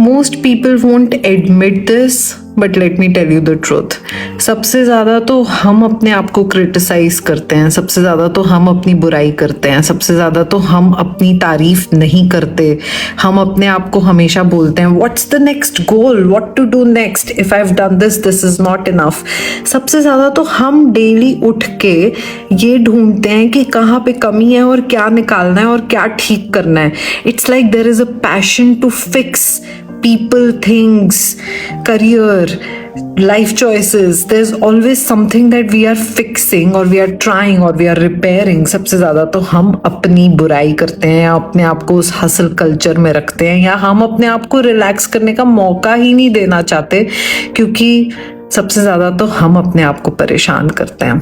Most people won't admit this, but let me tell you the truth. सबसे ज़्यादा तो हम अपने आप को क्रिटिसाइज करते हैं, सबसे ज़्यादा तो हम अपनी बुराई करते हैं, सबसे ज़्यादा तो हम अपनी तारीफ नहीं करते। हम अपने आप को हमेशा बोलते हैं what's the next goal, what to do next, if I have done this, this is not enough. सबसे ज़्यादा तो हम डेली उठ के ये ढूंढते हैं कि कहाँ पे कमी है और क्या निकालना है और क्या ठीक करना है। It's like there is a passion to fix people, things, career, life choices. There's always something that we are fixing or we are trying or we are repairing. सबसे ज़्यादा तो हम अपनी बुराई करते हैं या अपने आप को उस हसल कल्चर में रखते हैं, या हम अपने आप को रिलैक्स करने का मौका ही नहीं देना चाहते, क्योंकि सबसे ज़्यादा तो हम अपने आप को परेशान करते हैं।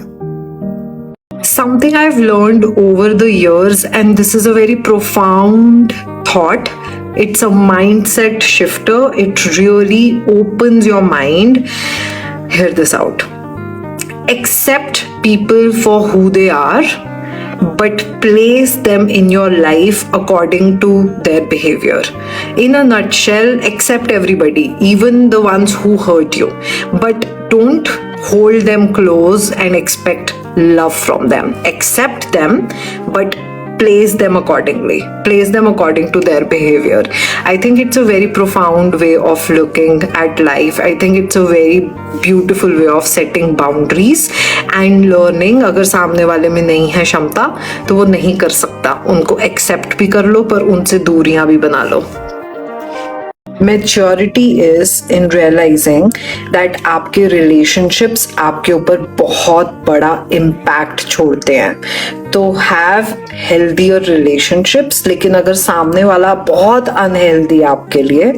Something I've learned over the years, and this is a very profound thought. It's a mindset shifter. It really opens your mind. Hear this out. Accept people for who they are, but place them in your life according to their behavior. In a nutshell, accept everybody, even the ones who hurt you, but don't hold them close and expect love from them. Accept them, but place them accordingly. Place them according to their behavior. I think it's a very profound way of looking at life. I think it's a very beautiful way of setting boundaries and learning. अगर सामने वाले में नहीं है क्षमता तो वो नहीं कर सकता, उनको एक्सेप्ट भी कर लो पर उनसे दूरियां भी बना लो। Maturity is in realizing that आपके relationships आपके ऊपर बहुत बड़ा impact छोड़ते हैं। तो have healthier relationships, लेकिन अगर सामने वाला बहुत unhealthy आपके लिए,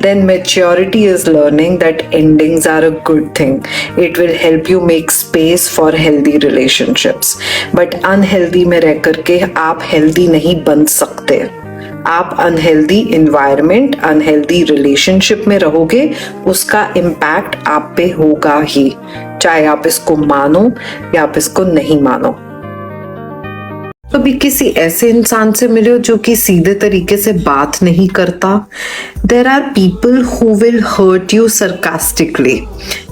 then maturity is learning that endings are a good thing. It will help you make space for healthy relationships. But unhealthy में रह करके आप healthy नहीं बन सकते। आप अनहेल्दी इन्वायरमेंट, अनहेल्दी रिलेशनशिप में रहोगे, उसका इम्पैक्ट आप पे होगा ही, चाहे आप इसको मानो या आप इसको नहीं मानो। कभी किसी ऐसे इंसान से मिले हो जो कि सीधे तरीके से बात नहीं करता। There are people who will hurt you sarcastically,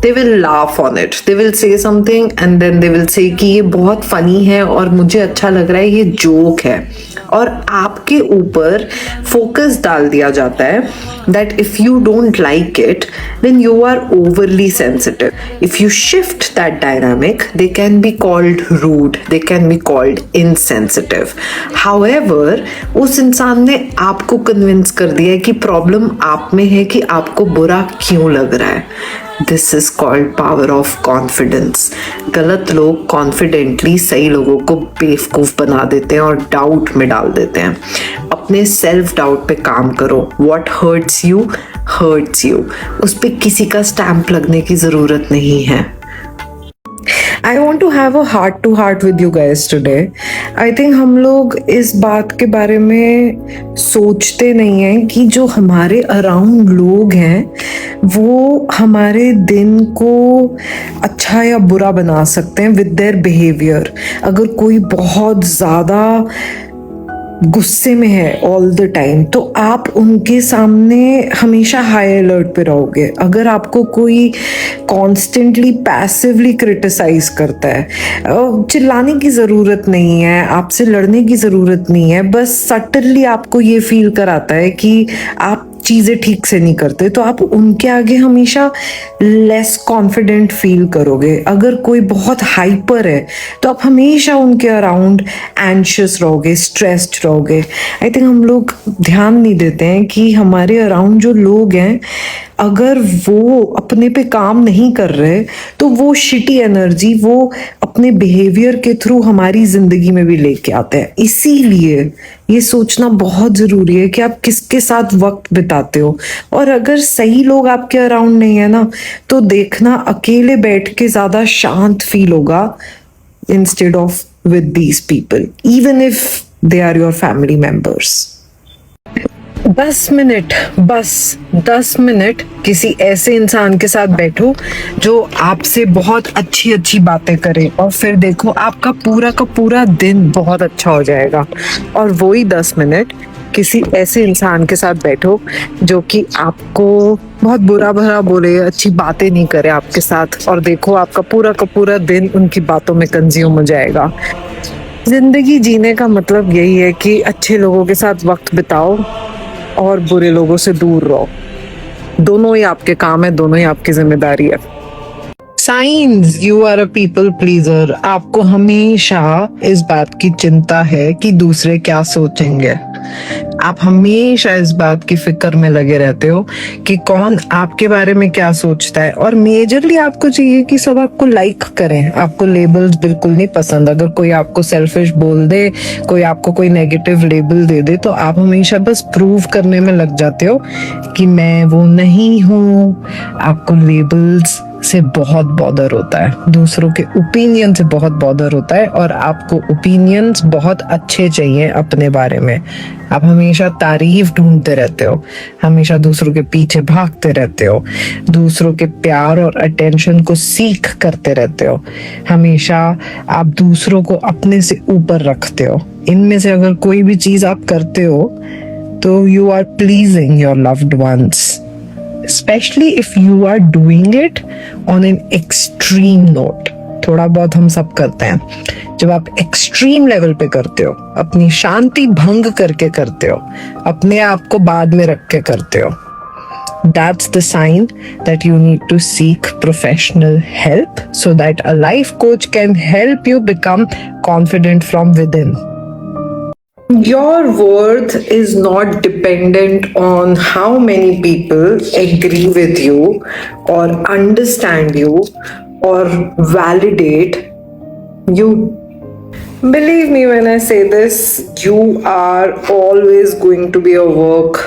they will laugh on it, they will say something and then they will say कि ये बहुत फनी है और मुझे अच्छा लग रहा है, ये जोक है, और आपके ऊपर फोकस डाल दिया जाता है that if you don't like it then you are overly sensitive. If you shift that dynamic, they can be called rude, they can be called insensitive. However, उस इंसान ने आपको कन्विंस कर दिया है कि प्रॉब्लम आप में है कि आपको बुरा क्यों लग रहा है। This is called power of confidence. गलत लोग कॉन्फिडेंटली सही लोगों को बेवकूफ बना देते हैं और डाउट में डाल देते हैं। अपने सेल्फ डाउट पे काम करो। What hurts you hurts you, उस पे किसी का स्टैंप लगने की जरूरत नहीं है। I want to have a heart to heart with you guys today. I think हम लोग इस बात के बारे में सोचते नहीं हैं कि जो हमारे अराउंड लोग हैं वो हमारे दिन को अच्छा या बुरा बना सकते हैं विद देयर बिहेवियर। अगर कोई बहुत ज़्यादा गुस्से में है ऑल द टाइम तो आप उनके सामने हमेशा हाई अलर्ट पे रहोगे। अगर आपको कोई कॉन्स्टेंटली पैसिवली क्रिटिसाइज करता है, चिल्लाने की ज़रूरत नहीं है, आपसे लड़ने की ज़रूरत नहीं है, बस सटनली आपको ये फील कराता है कि आप चीज़ें ठीक से नहीं करते, तो आप उनके आगे हमेशा लेस कॉन्फिडेंट फील करोगे। अगर कोई बहुत हाइपर है तो आप हमेशा उनके अराउंड एंशियस रहोगे, स्ट्रेस्ड रहोगे। आई थिंक हम लोग ध्यान नहीं देते हैं कि हमारे अराउंड जो लोग हैं अगर वो अपने पे काम नहीं कर रहे तो वो शिटी एनर्जी वो अपने बिहेवियर के थ्रू हमारी जिंदगी में भी लेके आते हैं। इसीलिए ये सोचना बहुत ज़रूरी है कि आप किसके साथ वक्त बिताते हो, और अगर सही लोग आपके अराउंड नहीं है ना तो देखना अकेले बैठ के ज़्यादा शांत फील होगा instead of with these people, even if they are your family members. 10 minute, बस 10 मिनट किसी ऐसे इंसान के साथ बैठो जो आपसे बहुत अच्छी अच्छी बातें करे, और फिर देखो आपका पूरा का पूरा दिन बहुत अच्छा हो जाएगा। और वही 10 मिनट किसी ऐसे इंसान के साथ बैठो जो कि आपको बहुत बुरा भला बोले, अच्छी बातें नहीं करे आपके साथ, और देखो आपका पूरा का पूरा दिन उनकी बातों में कंज्यूम हो जाएगा। जिंदगी जीने का मतलब यही है कि अच्छे लोगों के साथ वक्त बिताओ और बुरे लोगों से दूर रहो। दोनों ही आपके काम है, दोनों ही आपकी जिम्मेदारी है। Since, you are a people pleaser. आपको हमेशा इस बात की चिंता है कि दूसरे क्या सोचेंगे। आप हमेशा इस बात की फिक्र में लगे रहते हो कि कौन आपके बारे में क्या सोचता है, और मेजरली आपको चाहिए कि सब आपको लाइक करें। आपको लेबल्स बिल्कुल नहीं पसंद। अगर कोई आपको सेल्फिश बोल दे, कोई आपको कोई नेगेटिव लेबल दे दे, तो आप हमेशा बस प्रूव करने में लग जाते हो कि मैं वो नहीं हूँ। आपको लेबल्स से बहुत बॉदर होता है, दूसरों के ओपिनियन से बहुत बॉदर होता है, और आपको ओपिनियंस बहुत अच्छे चाहिए अपने बारे में। आप हमेशा तारीफ ढूंढते रहते हो, हमेशा दूसरों के पीछे भागते रहते हो, दूसरों के प्यार और अटेंशन को सीख करते रहते हो। हमेशा आप दूसरों को अपने से ऊपर रखते हो। इनमें से अगर कोई भी चीज आप करते हो तो you are pleasing your loved ones, especially if you are doing it on an extreme note। थोड़ा बहुत हम सब करते हैं। जब आप एक्सट्रीम लेवल पे करते हो, अपनी शांति भंग करके करते हो, अपने आप को बाद में रख के करते हो, that's the sign that you need to seek professional help so that a life coach can help you become confident from within। Your worth is not dependent on how many people agree with you or understand you or validate you. Believe me when I say this, you are always going to be a work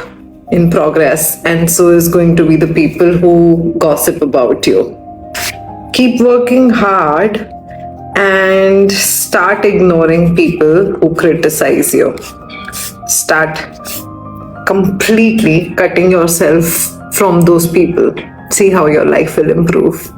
in progress, and so is going to be the people who gossip about you. Keep working hard and start ignoring people who criticize you. Start completely cutting yourself from those people. See how your life will improve.